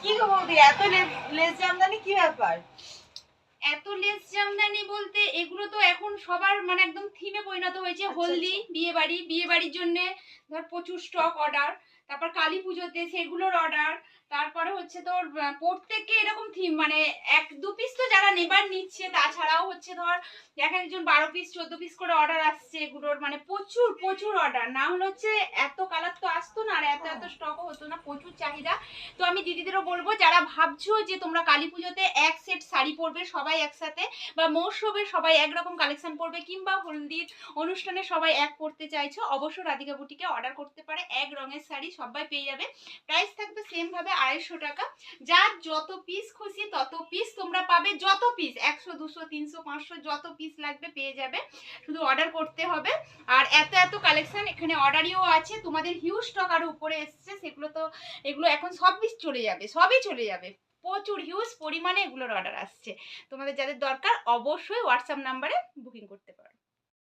কি গো বৌদি, এত লেস জামদানি কি ব্যাপার? এত লেস জামদানি বলতে এগুলো তো এখন সবার মানে একদম থিমে পরিণত হয়েছে। হলদি, বিয়ে বাড়ির জন্য ধর প্রচুর স্টক অর্ডার, তারপর কালী পুজোতে সেগুলোর অর্ডার, তারপরে হচ্ছে তোর প্রত্যেককে এরকম থিম মানে এক দু পিস তো যারা নেবার নিচ্ছে, তাছাড়াও হচ্ছে ধর এক একজন 12 পিস 14 পিস করে অর্ডার আসছে এগুলোর, মানে প্রচুর প্রচুর অর্ডার। না হলে হচ্ছে এত কালার তো আসতো না, আর এত এত স্টকও হতো না, প্রচুর চাহিদা। তো আমি দিদিদেরও বলবো যারা ভাবছো যে তোমরা কালী পুজোতে এক সেট শাড়ি পরবে সবাই একসাথে, বা মৌসুমে সবাই একরকম কালেকশন পরবে, কিংবা হলদির অনুষ্ঠানে সবাই এক পরতে চাইছো, অবশ্যই রাধিকা বুটিকে অর্ডার করতে পারে। এক রঙের শাড়ি সবাই পেয়ে যাবে, প্রাইস থাকবে সেম ভাবে 250 টাকা। যার যত পিস খুশি তত পিস তোমরা পাবে, যত পিস 100 200 300 500 যত পিস লাগবে পেয়ে যাবে, শুধু অর্ডার করতে হবে। আর এত এত কালেকশন এখানে অর্ডারিও আছে, তোমাদের হিউজ স্টক আরো উপরে এসছে, সেগুলো তো এগুলো এখন সব পিস চলে যাবে, সবই চলে যাবে, প্রচুর হিউজ পরিমাণে এগুলোর অর্ডার আসছে। তোমাদের যাদের দরকার অবশ্যই হোয়াটসঅ্যাপ নাম্বারে বুকিং করতে